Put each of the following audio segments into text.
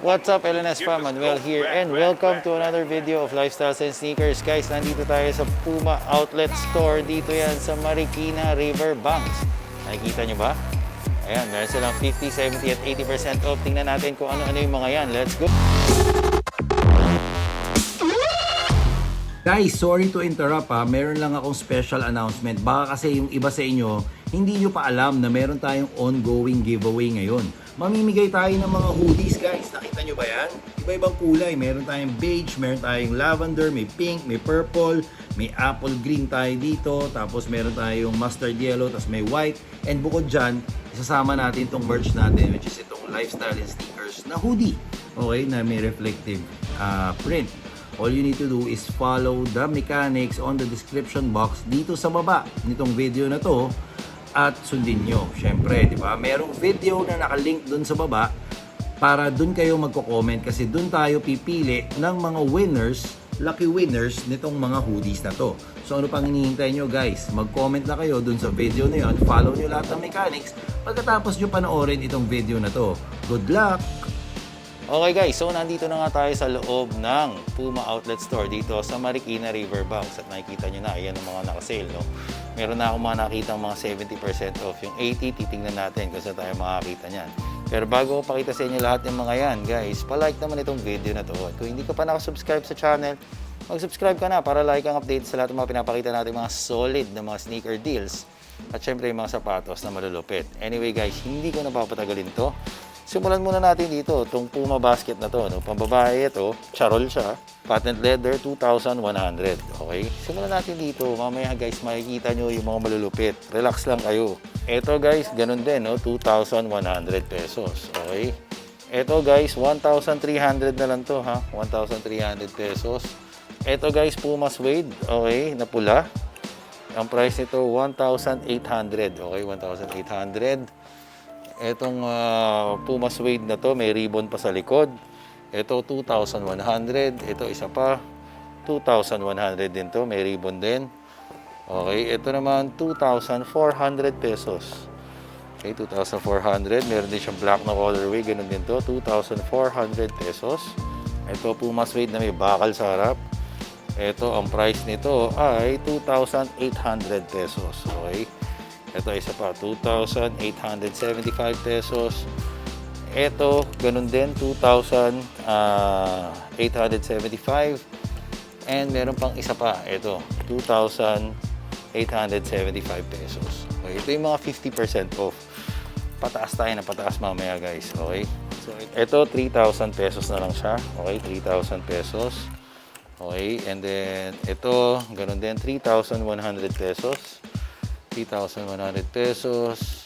What's up, LNS fam? Manuel here and welcome to another video of Lifestyles and Sneakers. Guys, nandito tayo sa PUMA Outlet Store. Dito yan sa Marikina River Banks. Nakikita nyo ba? Ayan, meron silang 50, 70 at 80% off. Tingnan natin kung ano-ano yung mga yan. Let's go! Guys, sorry to interrupt ha. Meron lang akong special announcement. Baka kasi yung iba sa inyo, hindi nyo pa alam na meron tayong ongoing giveaway ngayon. Mamimigay tayo ng mga hoodies, guys. Nakita nyo ba yan? Iba-ibang kulay. Meron tayong beige, meron tayong lavender, may pink, may purple, may apple green tayo dito. Tapos meron tayong mustard yellow, tapos may white. And bukod dyan, isasama natin itong merch natin, which is itong Lifestyle and Sneakers na hoodie. Okay, na may reflective print. All you need to do is follow the mechanics on the description box dito sa baba nitong video na to at sundin nyo. Syempre, di ba? Merong video na nakalink dun sa baba para dun kayo magko-comment kasi dun tayo pipili ng mga winners, lucky winners nitong mga hoodies na to. So ano pang hinihintay nyo, guys? Mag-comment na kayo dun sa video na yun. Follow nyo lahat ng mechanics pagkatapos nyo panoorin itong video na to. Good luck! Okay guys, so nandito na nga tayo sa loob ng PUMA Outlet Store dito sa Marikina River Banks. At nakikita nyo na, ayan ang mga nakasale, no? Meron na akong mga nakitang mga 70% off. Yung 80, titignan natin kung saan tayo makakita niyan. Pero bago ko pakita sa inyo lahat ng mga yan, guys, palike naman itong video na to. At kung hindi ka pa nakasubscribe sa channel, mag-subscribe ka na para like ang update sa lahat ng mga pinapakita natin mga solid na mga sneaker deals. At syempre yung mga sapatos na malulupit. Anyway guys, hindi ko napapatagalin to. Simulan muna natin dito, itong PUMA basket na to. No? Pambabae ito, charol siya. Patent leather, 2,100. Okay? Simulan natin dito. Mamaya guys, makikita nyo yung mga malulupit. Relax lang kayo. Ito guys, ganun din, no? 2,100 pesos. Okay? Ito guys, 1,300 na lang to, ha? 1,300 pesos. Ito guys, PUMA suede. Okay? Na pula. Ang price nito, 1,800. Okay? 1,800. Etong PUMA suede na to, may ribbon pa sa likod. Ito 2,100. Ito isa pa, 2,100 din to, may ribbon din. Okay, ito naman 2,400 pesos. Okay, 2,400. Meron din siyang black na colorway, ganun din to, 2,400 pesos. Ito PUMA suede na may bakal sa harap. Ito, ang price nito ay 2,800 pesos. Okay. Ito isa pa, 2,875 pesos. Ito, ganun din, 2,875. And meron pang isa pa, ito, 2,875 pesos. Okay, ito yung mga 50% off. Pataas tayo na pataas mamaya guys, okay? So, ito, 3,000 pesos na lang siya. Okay, 3,000 pesos. Okay, and then, ito, ganun din, 3,100 pesos. 3,100 pesos.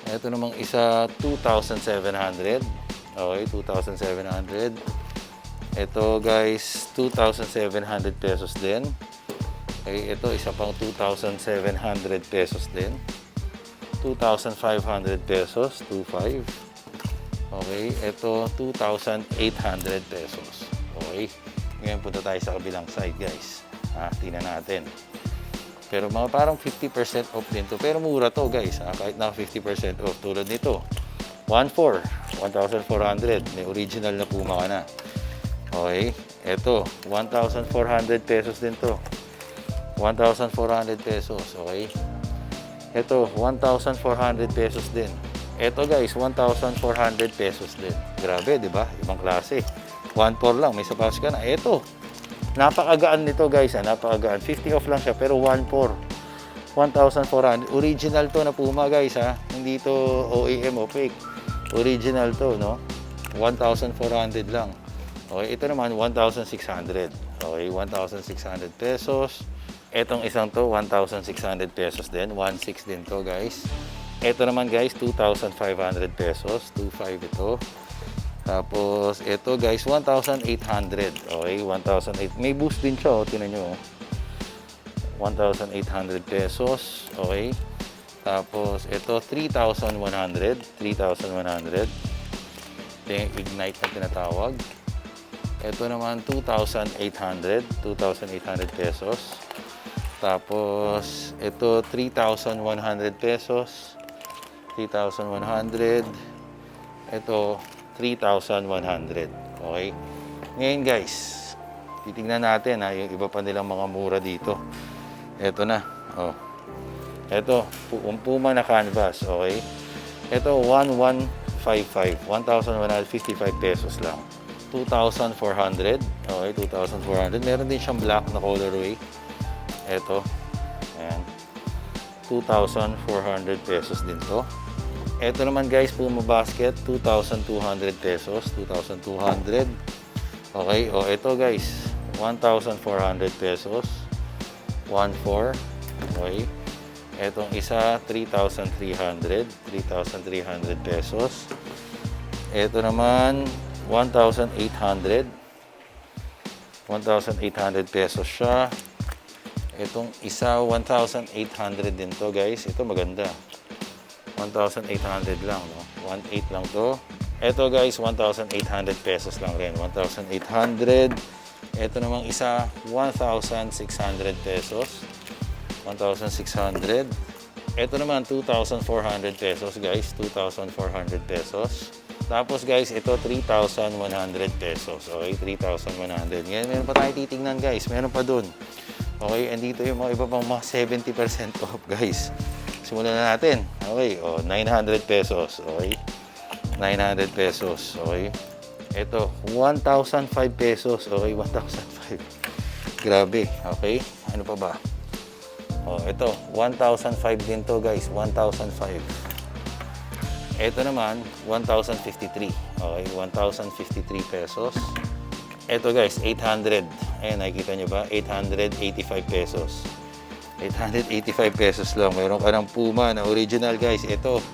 Ito namang isa, 2,700. Okay, 2,700. Ito guys, 2,700 pesos din. Okay, ito isa pang 2,700 pesos din. 2,500 pesos, 2,500. Okay, ito 2,800 pesos. Okay, ngayon punta tayo sa kabilang side guys. Tingnan natin. Pero mga parang 50% off din to. Pero mura to guys. Kahit na 50% off. Tulad nito. 1,400. 1,400. May original na PUMA ka na. Okay. Ito. 1,400 pesos din to. 1,400 pesos. Okay. Ito. 1,400 pesos din. Ito guys. 1,400 pesos din. Grabe, di ba? Ibang klase. 1,400 lang. May sapatos ka na. Ito. Napakagaan nito guys, napakagaan. 50 off lang siya pero 1,400. 1,400. Original to na PUMA guys ha. Hindi to OEM o fake. Original to, no? 1,400 lang. Okay, ito naman 1,600. Okay, 1,600 pesos. Etong isang to 1,600 pesos din. 1,600 din to guys. Ito naman guys 2,500 pesos. 2,500 ito. Tapos, ito guys, 1,800. Okay, 1,800. May boost din siya, oh. Tingnan nyo. 1,800 pesos. Okay. Tapos, ito, 3,100. 3,100. Ito yung Ignite na tinatawag. Ito naman, 2,800. 2,800 pesos. Tapos, ito, 3,100 pesos. 3,100. Ito, 3,100. Okay? Ngayon guys, titingnan natin yung iba pa nilang mga mura dito. Ito na. Oh. Ito, PUMA na canvas. Okay? Ito, 1,155. 1,155 pesos lang. 2,400. Okay, 2,400. Meron din siyang black na colorway. Ito. Ayan. 2,400 pesos din to. Ito naman guys, PUMA basket, 2,200 pesos. 2,200. Okay, ito guys, 1,400 pesos. 1,400. Okay. Etong isa, 3,300. 3,300 pesos. Ito naman, 1,800. 1,800 pesos siya. Itong isa, 1,800 din to guys. Ito maganda. 1,800 lang, no? 1,800 lang to. Ito guys, 1,800 pesos lang rin. 1,800. Ito namang isa, 1,600 pesos. 1,600. Ito naman, 2,400 pesos guys. 2,400 pesos. Tapos guys, ito 3,100 pesos. Okay, 3,100. Ngayon, meron pa tayo titignan guys. Meron pa dun. Okay, and dito yung mga iba pang mga 70% off guys. Simulan na natin. Okay, 900 pesos. Okay, 900 pesos. Okay, ito 1,005 pesos. Okay, 1,005. Grabe. Okay, ano pa ba? Ito 1,005 din to guys. 1,005. Ito naman 1,053. Okay, 1,053 pesos. Ito guys, 800. Ayan, nakikita nyo ba? 885 pesos. 885 pesos lang. Meron ka ng PUMA na original guys. Ito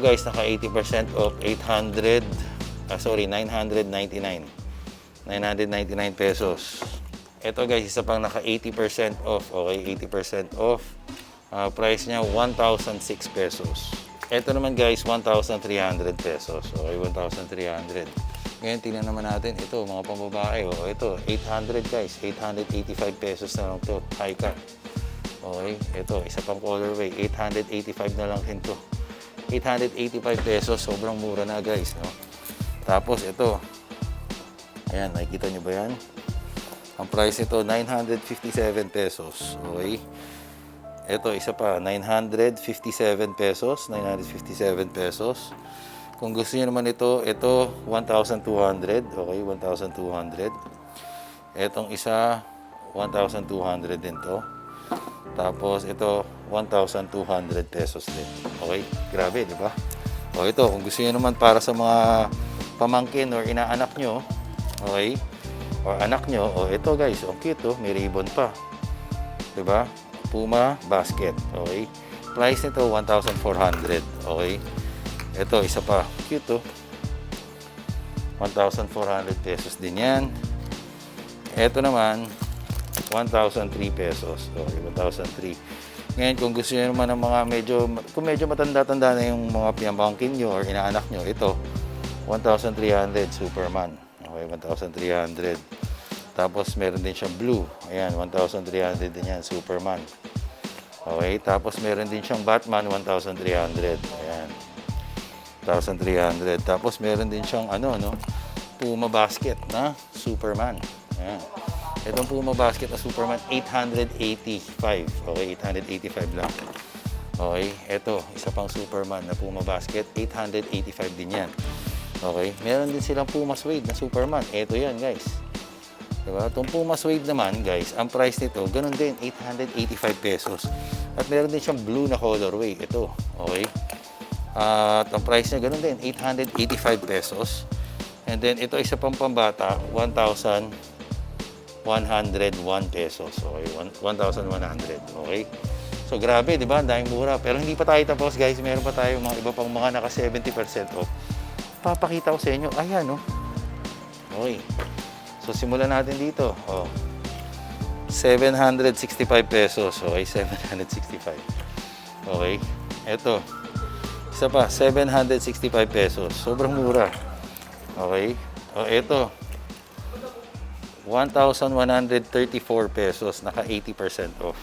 guys, naka 80% off. 999. 999 pesos. Ito guys, isa pang naka 80% off. Okay, 80% off. Price niya 1,006 pesos. Ito naman guys, 1,300 pesos. Okay, 1,300. Ngayon, tingnan naman natin ito, mga pambabae. Ito, 800 guys. 885 pesos na lang to. High cut. Okay, ito, isa pang colorway. 885 na lang din to. 885 pesos. Sobrang mura na guys. No? Tapos ito. Ayan, nakikita nyo ba yan? Ang price ito, 957 pesos. Okay. Ito, isa pa, 957 pesos. 957 pesos. Kung gusto niyo naman ito 1,200. Okay, 1,200. Etong isa, 1,200 din to. Tapos ito, 1,200 pesos din. Okay, grabe, di ba? Ito, kung gusto niyo naman para sa mga pamangkin or inaanak nyo, okay, or anak nyo, ito guys, cute, may ribbon pa. Di ba? PUMA basket. Okay, price nito 1,400. Okay. Ito, isa pa. Cute, 1,400 pesos din yan. Ito naman, 1,003 pesos. Okay, 1,003. Ngayon, kung gusto nyo naman ng mga kung medyo matanda-tanda na yung mga piyambangkin nyo or inaanak nyo, ito, 1,300 Superman. Okay, 1,300. Tapos, meron din siyang blue. Ayan, 1,300 din yan, Superman. Okay, tapos meron din siyang Batman, 1,300. Ayan. 1,300. Tapos meron din siyang PUMA basket na Superman. Ayan. Itong PUMA basket na Superman, 885. Okay, 885 lang. Okay, ito, isa pang Superman na PUMA basket, 885 din yan. Okay, meron din silang PUMA suede na Superman. Ito yan guys. Diba? Itong PUMA suede naman guys, ang price nito, ganun din, 885 pesos. At meron din siyang blue na colorway. Ito, okay. At ang price niya ganun din, 885 pesos. And then ito isa pang pambata, 1,101 pesos. Okay, 1,100. Okay. So grabe, 'di ba? Dahil mura. Pero hindi pa tayo tapos, guys. Meron pa tayong mga iba pang mga naka 70% off. Papakita ko sa inyo. Ayan, no. Okay. So simulan natin dito. 765 pesos. Okay, 765. Okay. Ito. Isa pa, 765 pesos. Sobrang mura. Okay. Ito. 1,134 pesos. Naka 80% off.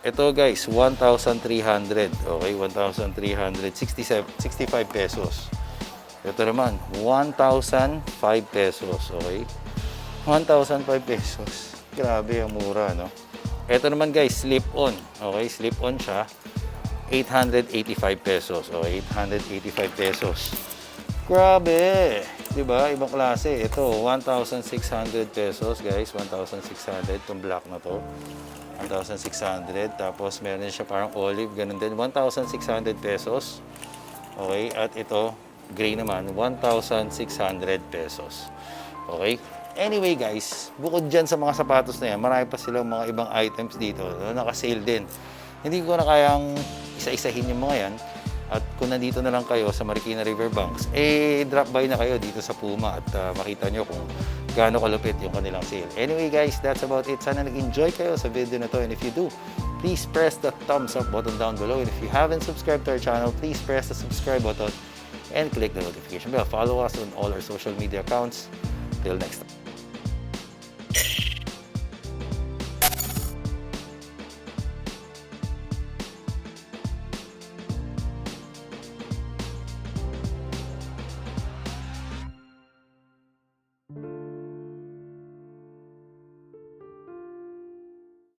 Ito guys, 1,300. Okay, 1,365 pesos. Ito naman, 1,005 pesos. Okay? 1,005 pesos. Grabe, ang mura, no? Ito naman guys, slip-on. Okay, slip-on siya. 885 pesos. Okay, 885 pesos. Grabe! Diba? Ibang klase. Ito, 1,600 pesos guys. 1,600. Itong black na to. 1,600. Tapos meron siya parang olive. Ganun din. 1,600 pesos. Okay. At ito, gray naman. 1,600 pesos. Okay. Anyway guys, bukod dyan sa mga sapatos na yan, marami pa silang mga ibang items dito. Naka-sale din. Hindi ko na kayang isa-isahin yung mga yan. At kung nandito na lang kayo sa Marikina Riverbanks, drop by na kayo dito sa PUMA at makita nyo kung gaano kalupit yung kanilang sale. Anyway guys, that's about it. Sana nag-enjoy kayo sa video na to. And if you do, please press the thumbs up button down below. And if you haven't subscribed to our channel, please press the subscribe button and click the notification bell. Follow us on all our social media accounts. Till next time. you